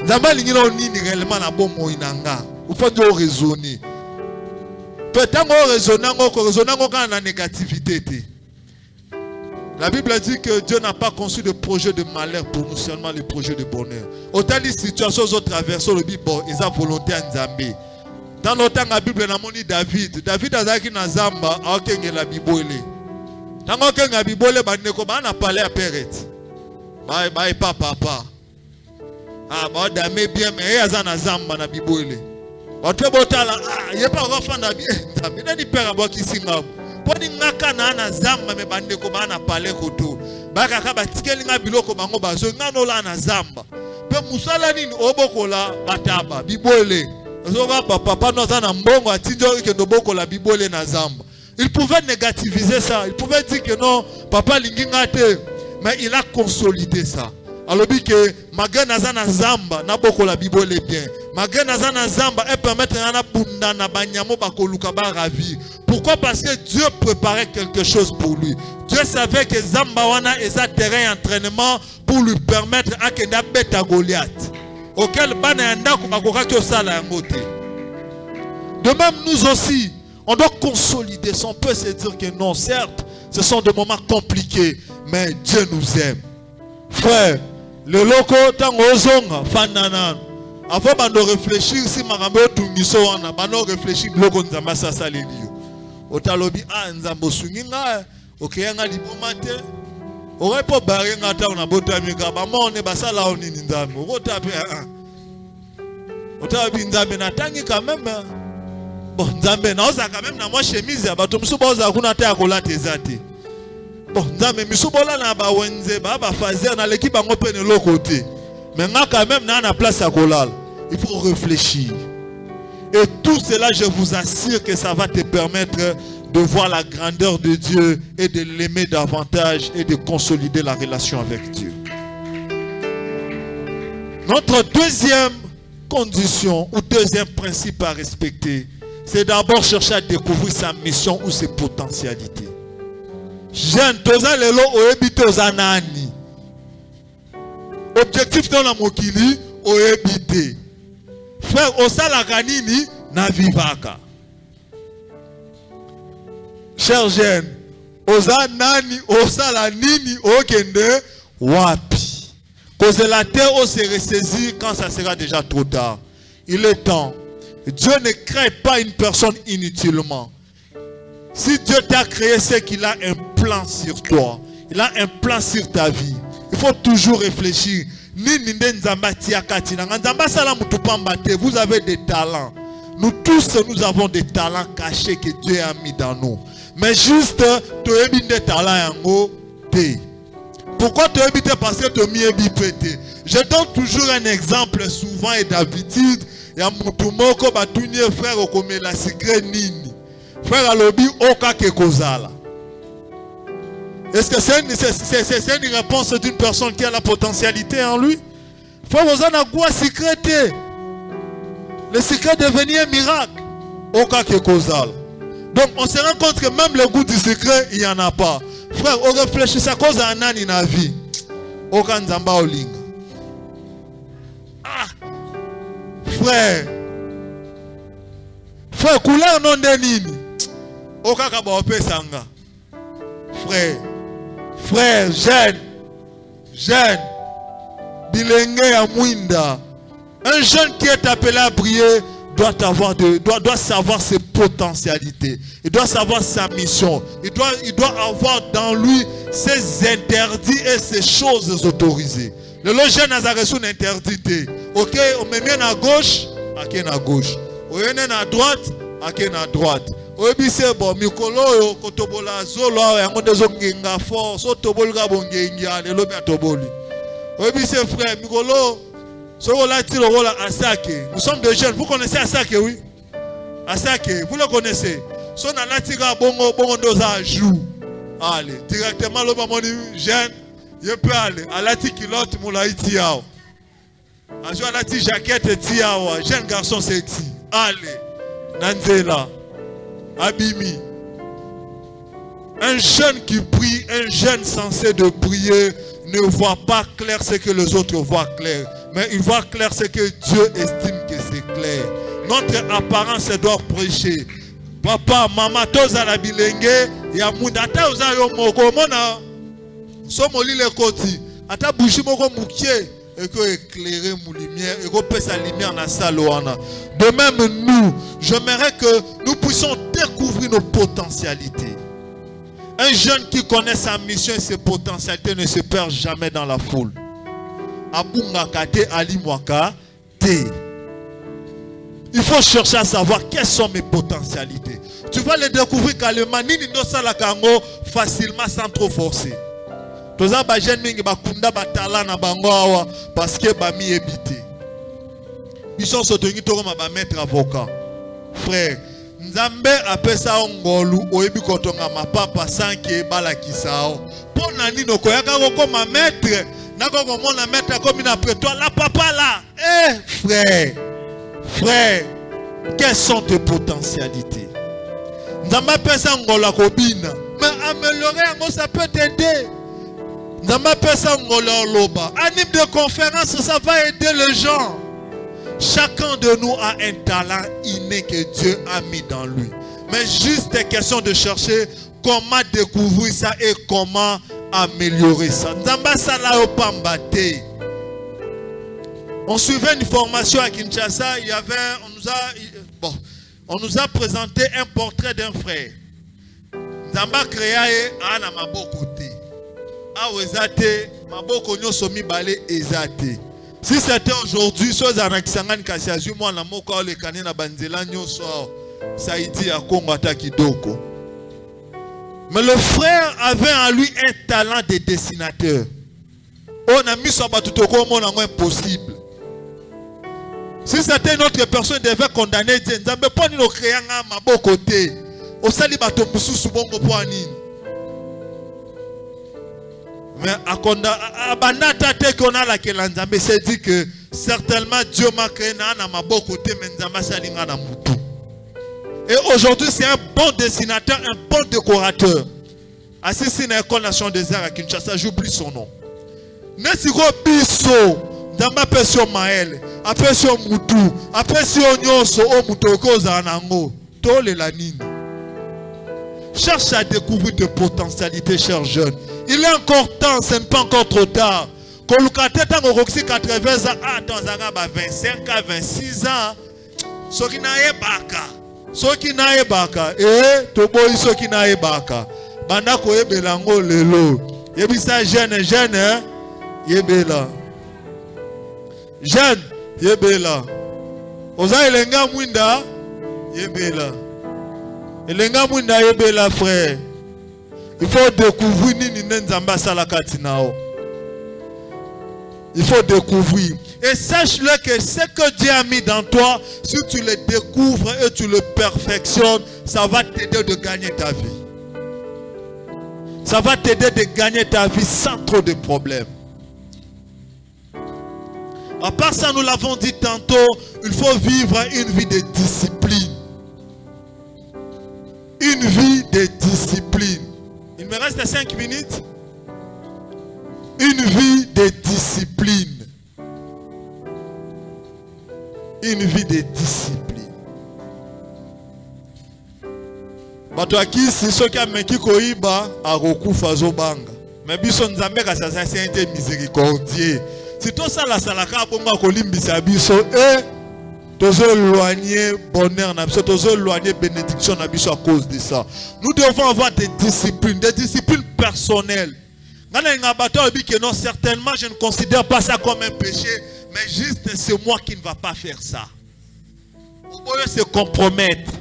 Nzamba lingi no nini réellement na bon moinanga. Il faut nous raisonner. Peut-être qu'on raisonne quand la négativité. La Bible dit que Dieu n'a pas conçu de projet de malheur pour nous, seulement les projets de bonheur. Autant les situations au travers le Bible, ils ont volonté en Zambie. Dans le temps, la Bible a dit David a dit na Zamba, a dit la Bible. Dans le temps, la Bible a parlé à Péret. Bye papa. Ah, bah, damé bien, mais il y a na Zamba na Bible. Il n'y a pas de na Bible. Il y a des pères qui sont poni ngaka na na zamba me bande ko bana pale koto baka ka batikeli nga biloko bango bazo ngano la na zamba pe musala nini obokola bataba bibole zoka papa no za na mbongo atinjo ke ndobokola bibole na zamba. Il pouvait négativiser ça, il pouvait dire que non papa lingi ngate, mais il a consolidé ça. Alors dit que magana za na zamba na bokola bibole bien magana za na zamba et permettre na bunda na banyamo bakoluka ba ravi. Pourquoi? Parce que Dieu préparait quelque chose pour lui. Dieu savait que Zamba wana est un terrain d'entraînement pour lui permettre à kenda beta Goliath. Auquel bana yanda kumakoka ki osala yangote. De même nous aussi, on doit consolider. On peut se dire que non, certes, ce sont des moments compliqués, mais Dieu nous aime. Frère, le loco tango ozonga fanana. Avant de réfléchir si marambo tungiso wana, bano réfléchir loko nzamba sasa lelio. Otalobi nzambo sunginga okeyanga libomate aurait pas barrer ngata on a botamika ba mone basala onini nzambo okotape otalobi nzambe natangi quand même bon nzambe na oza quand même na moi chemise ya bato musuba oza kuna ta kolata ezate bon nzambe misubola na ba wenze ba fazer na l'équipe bango pene lokote mais nga quand même na place à kolala. Il faut réfléchir. Et tout cela, je vous assure que ça va te permettre de voir la grandeur de Dieu et de l'aimer davantage et de consolider la relation avec Dieu. Notre deuxième condition ou deuxième principe à respecter, c'est d'abord chercher à découvrir sa mission ou ses potentialités. Jeune, toza lelo oebite ozanani. Objectif dans la mokili oebite. Frère, osala kanini na vivaka. Cher jeune, oza nani osala nini okende wapi. Cause la terre on se ressaisit quand ça sera déjà trop tard. Il est temps. Dieu ne crée pas une personne inutilement. Si Dieu t'a créé, c'est qu'il a un plan sur toi. Il a un plan sur ta vie. Il faut toujours réfléchir. Vous avez des talents. Nous tous, nous avons des talents cachés que Dieu a mis dans nous. Mais juste, tu as des talents en pourquoi tu as mis parce que tu as mis un bipété? Je donne toujours un exemple souvent et d'habitude. Il y a mon frère comme la secret nini. Frère Alobi Oka Kekozala. Est-ce que c'est une réponse d'une personne qui a la potentialité en lui? Frère Ozana Goua secrété. Le secret de devenir un miracle. Oka Kekozala. Donc on se rend compte que même le goût du secret, il n'y en a pas. Frère, on réfléchit à cause d'un an dans la vie. Oka Nzamba Olinga. Ah! Frère, couleur non denini. Oka Kabaope Sanga. Frère, jeune, Bilenge Amwinda. Un jeune qui est appelé à prier doit savoir ses potentialités. Il doit savoir sa mission. Il doit avoir dans lui ses interdits et ses choses autorisées. Le jeune a reçu une interdité. Ok, on met bien à gauche, à gauche. On met à droite, à droite. On c'est bon, Mikolo, Kotobola, Zolo, on des ongenga force, Otobolga bongenga, le lobe atoboli. On c'est frère, Mikolo. Nous sommes des jeunes. Vous connaissez Asake, oui? Asake, vous le connaissez. Son anatika bongo doza joue. Allez, directement le moment jeune, je peux aller. Alati kilote moulaïti yao. Ajo alati jaquette tiawa. Jeune garçon sexy. Allez, Nanzela, Abimi. Un jeune qui prie, un jeune censé de prier, ne voit pas clair ce que les autres voient clair. Mais il voit clair ce que Dieu estime que c'est clair. Notre apparence doit prêcher. Papa, maman, tous à la bilenge, ya mundata uza yo moko mona. Somoli le koti. Ata bouchi moko moukié et que éclairer mon lumière et que pèse sa lumière dans sa loana. De même nous, j'aimerais que nous puissions découvrir nos potentialités. Un jeune qui connaît sa mission et ses potentialités ne se perd jamais dans la foule. Il faut chercher à savoir quelles sont mes potentialités. Tu vas les découvrir calmement, facilement sans trop forcer. Parce que bami évité. Ils sont soutenus par maître avocat. Frère, Nzambe appelle ça ngolu oyebi kotonga mapapa sans que bala kisao. Pour nani no koyaka ko ma maître. N'a mettre comme après toi, la papa là. Frère, quelles sont tes potentialités? Nzamba pesa ngola kobina. Mais améliorer, ça peut t'aider. Nzamba pesa ngola loba. Anime de conférence, ça va aider les gens. Chacun de nous a un talent inné que Dieu a mis dans lui. Mais juste question de chercher comment découvrir ça et comment améliorer ça. On suivait une formation à Kinshasa. On nous a présenté un portrait d'un frère. Nzamba créé à maboko te. Awezate maboko nyoso mibale ezate. Si c'était aujourd'hui, soit Zanakisangani Kasiazu, moi la moko le kanena banzela nyoso Saïdi à Congo Atakidoko. Mais le frère avait en lui un talent de dessinateur. On a mis son batutoko mon impossible. Si c'était une autre personne devait condamner Dieu, mais pas nous créer un mabo côté. Au sali bato musu subongo poani. Mais à banata te qu'on a la kelanzambe c'est dit que certainement Dieu m'a créé na mabo côté mais nzamba salinga na mutu. Et aujourd'hui, c'est un bon dessinateur, un bon décorateur. Assisté dans l'école nationale des arts à Kinshasa, j'oublie son nom. Nesiko Bisso, dans ma personne Maël, après sur Moutou, après sur Nyonso, au Moutoko Zanango, Tole la Nine. Cherche à découvrir tes potentialités, chers jeunes. Il est encore temps, ce n'est pas encore trop tard. Quand le catétan au Roxy 80 ans, attends, 25 ans, 26 ans, ce qui n'a pas baka. Ce qui n'a pas baka, toboy ce qui n'a pas baka. Banda ko yebelango lelo. Yebisa jeune, hein? Yebela. Jeune, yebela. Oza elenga mwinda, Yebela. Et les gars, yebela frère. Il faut découvrir Nini Nzamba Salakatinao. Il faut découvrir. Et sache-le que ce que Dieu a mis dans toi, si tu le découvres et tu le perfectionnes, ça va t'aider de gagner ta vie. Ça va t'aider de gagner ta vie sans trop de problèmes. À part ça, nous l'avons dit tantôt, il faut vivre une vie de discipline. Une vie de discipline. Il me reste 5 minutes. Une vie de discipline. Une vie de discipline. Batouaki, si ceux qui ont meki koiba, a roku fazo banga. Mais biso nzambe ka sa sainte miséricordieux. Si tout ça la salaka bonga kolimbisa biso et tozo éloigner bonheur na biso, tozo éloigner bénédiction na biso à cause de ça. Nous devons avoir des disciplines personnelles. Non, certainement je ne considère pas ça comme un péché, mais juste c'est moi qui ne va pas faire ça. On peut se compromettre.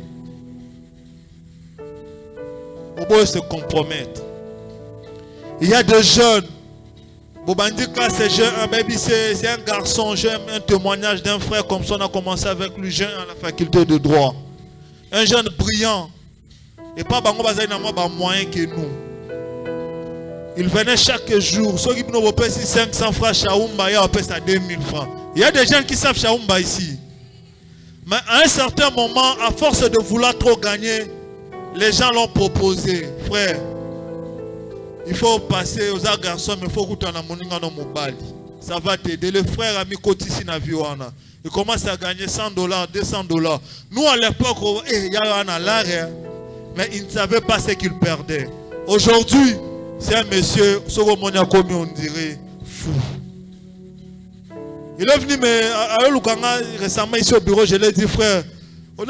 On peut se compromettre. Il y a des jeunes. C'est un garçon. J'ai un témoignage d'un frère comme ça. On a commencé avec lui jeune à la faculté de droit. Un jeune brillant. Et pas moyen que nous. Il venait chaque jour. Ceux qui nous payent 500 francs Chaoumba, il y a 2000 francs. Il y a des gens qui savent Chaoumba ici. Mais à un certain moment, à force de vouloir trop gagner, les gens l'ont proposé. Frère, il faut passer aux garçons, mais il faut que tu aies un mobile. Ça va t'aider. Le frère a mis côté ici dans la vie. Il commence à gagner $100, $200. Nous, à l'époque, il y a un l'arrière, mais il ne savait pas ce qu'il perdait. Aujourd'hui, c'est un monsieur, on dirait, fou. Il est venu, mais à Lukanga, récemment ici au bureau, je lui ai dit, frère, ça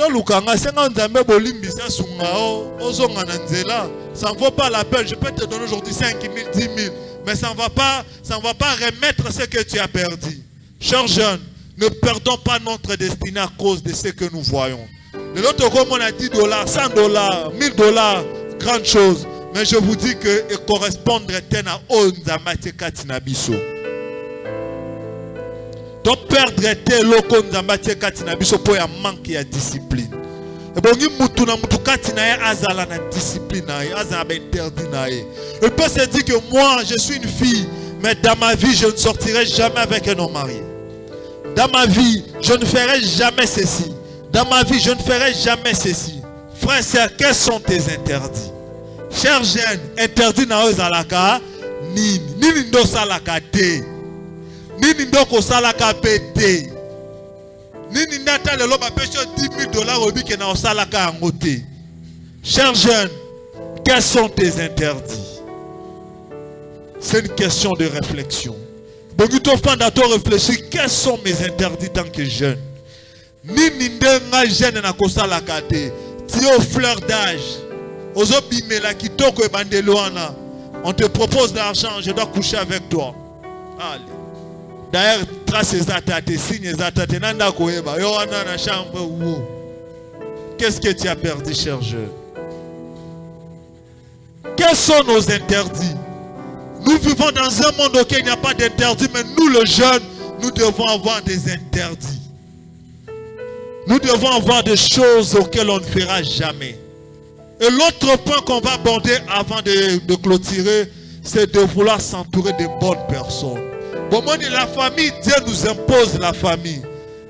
ne vaut pas la peine. Je peux te donner aujourd'hui 5 000, 10 000, mais ça ne va pas remettre ce que tu as perdu. Chers jeunes, ne perdons pas notre destinée à cause de ce que nous voyons. De l'autre côté, on a $10, $100, $1000, grande chose. Mais je vous dis que il correspondrait à Onzamate Katinabiso. Donc perdre tes locaux Onzamate Katinabiso pour un manque de discipline. Et bon, il peut se dire que moi, je suis une fille, mais dans ma vie, je ne sortirai jamais avec un homme marié. Dans ma vie, je ne ferai jamais ceci. Dans ma vie, je ne ferai jamais ceci. Frère et sœur, quels sont tes interdits? Chers jeunes, interdit na ozalaka nini ndo salaka te, nini ndo ko salaka pete, nini ndata lelo ba pêche $10,000 obi ke na osalaka angote. Chers jeunes, quels sont tes interdits? C'est une question de réflexion. Bonito fondateur réfléchir, quels sont mes interdits tant que jeune? Nini ndenga jeune na ko salaka te, ti au fleur d'âge. On te propose de l'argent, je dois coucher avec toi. Allez. D'ailleurs, trace les attaques, signes les attaques. Qu'est-ce que tu as perdu, cher jeune? Quels sont nos interdits? Nous vivons dans un monde auquel il n'y a pas d'interdit, mais nous, les jeunes, nous devons avoir des interdits. Nous devons avoir des choses auxquelles on ne fera jamais. Et l'autre point qu'on va aborder avant de clôturer, c'est de vouloir s'entourer de bonnes personnes. Bon, la famille, Dieu nous impose la famille.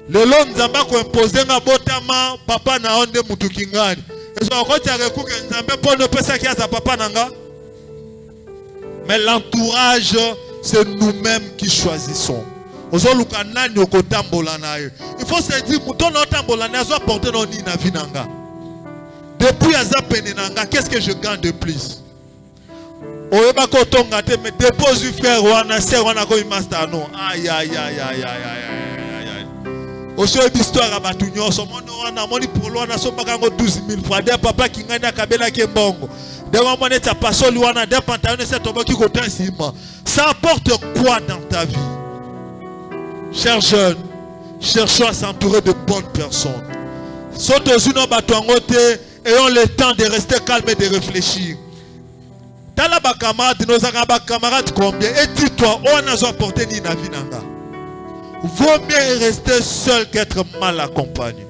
Le long nous avons imposé un botama, papa na onde mutukingani. Et ça encore tu as recours que nous avons pas de personne qui a sa papa nanga. Mais l'entourage, c'est nous-mêmes qui choisissons. Il faut se dire, mouton n'otambolana, soit porté dans na vinanga. Depuis Azapenenanga, qu'est-ce que je gagne de plus? Mais dépose du frère Wana, sœur Wana ko imasta non. Aïe aïe aïe aïe aïe aïe. Au sein d'histoire à Batunyo, son monde Wana, moni pour Wana, son bagango 12 000 francs. Des papa qui gagne à Kabela Kembongo. Des mamans n'est pas seul Wana, des pantalons c'est tombé qui côté ciment. Ça apporte quoi dans ta vie? Chers jeunes, cherchons à s'entourer de bonnes personnes. Sotozuno Batwangote, ayons le temps de rester calme et de réfléchir. Dans la camarade, nos camarades combien? Et dis-toi, on a apporté ni navinanga. Vaut mieux rester seul qu'être mal accompagné.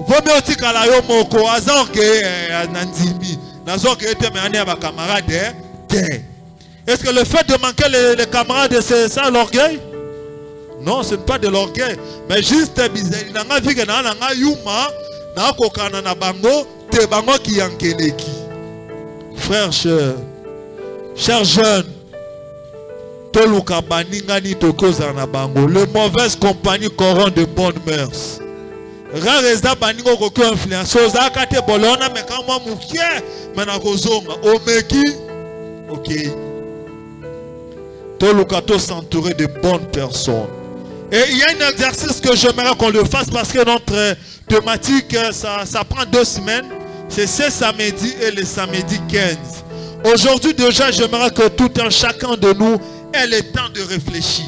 Vaut mieux aussi qu'à la yomoko, azor que nandimi, nazor que était mené à ma camarade. Est-ce que le fait de manquer les camarades, c'est ça l'orgueil? Non, ce n'est pas de l'orgueil, mais juste bizarre. Nanga vige na nanga yuma na kokana na bango te bango ki yankeleki. Frère cher, chers jeunes, toluka baninga ni tokoza na bango. Le mauvaise compagnie corrompt de bonnes mœurs. Rare eza baningo koko influence. Oza kate bolona me kama mukie mena kozonga omeki. OK. Toluka to s'entourer de bonnes personnes. Et il y a un exercice que j'aimerais qu'on le fasse parce que notre thématique, ça prend 2 semaines. C'est ce samedi et le samedi 15. Aujourd'hui déjà, j'aimerais que tout un chacun de nous ait le temps de réfléchir.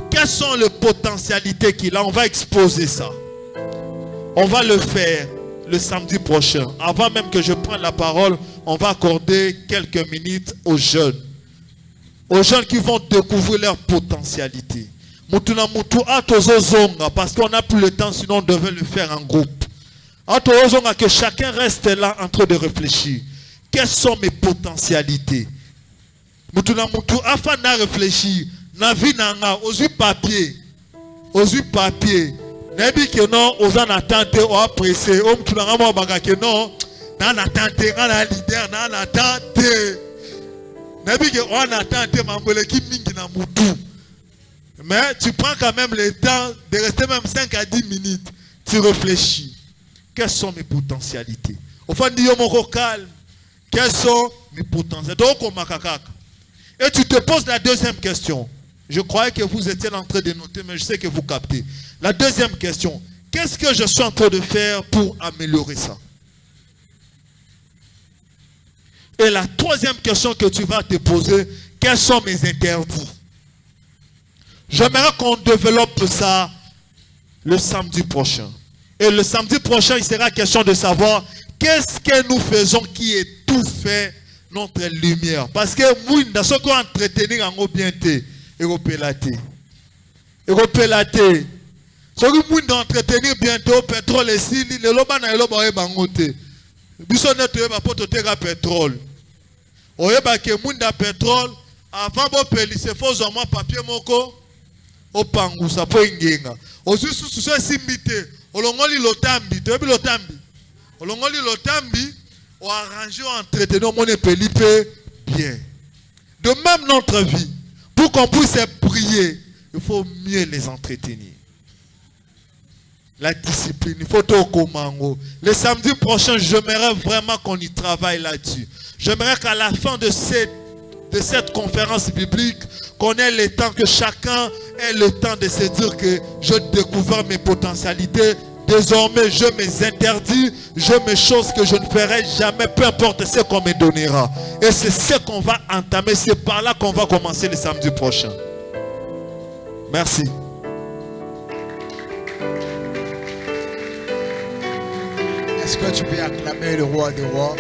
Quelles sont les potentialités qu'il a? On va exposer ça. On va le faire le samedi prochain. Avant même que je prenne la parole, on va accorder quelques minutes aux jeunes. Aux jeunes qui vont découvrir leur potentialité. Parce qu'on n'a plus le temps, sinon on devait le faire en groupe. Que chacun reste là en train de réfléchir. Quelles sont mes potentialités? Afin de réfléchir, aux papier, Nebi que non, aux en attente, ou apprécié, que non, dans l'attente, dans la leader, dans l'attente. Nebi que on attente, mambole qui mingi na mutu. Mais tu prends quand même le temps de rester même 5 à 10 minutes. Tu réfléchis. Quelles sont mes potentialités? Au fond, dis mon calme. Quelles sont mes potentialités? Et tu te poses la deuxième question. Je croyais que vous étiez en train de noter, mais je sais que vous captez. La deuxième question. Qu'est-ce que je suis en train de faire pour améliorer ça? Et la troisième question que tu vas te poser. Quels sont mes interdits? J'aimerais qu'on développe ça le samedi prochain. Et le samedi prochain, il sera question de savoir qu'est-ce que nous faisons qui étouffe notre lumière. Parce que nous, dans ce qu'on entretenir en bien té, europélaté. Europélaté. Ce que nous entretenir bientôt pétrole et si le loba na loba e bangote. Biso neto e ba poto tega pétrole. Oyeba ke munda pétrole avant bo pelise faut zo moi papier moko. Opangusa po ingenga osusu susu simbite olongoli lotambi tobi lotambi olongoli lotambi o arranger o entretenir mon pelipe bien. De même notre vie, pour qu'on puisse briller, il faut mieux les entretenir. La discipline, il faut tout commander. Le samedi prochain, j'aimerais vraiment qu'on y travaille là-dessus. J'aimerais qu'à la fin de cette conférence biblique, qu'on ait le temps, que chacun ait le temps de se dire que je découvre mes potentialités. Désormais, je mes interdis, je mes choses que je ne ferai jamais, peu importe ce qu'on me donnera. Et c'est ce qu'on va entamer. C'est par là qu'on va commencer le samedi prochain. Merci. Est-ce que tu peux acclamer le roi des rois?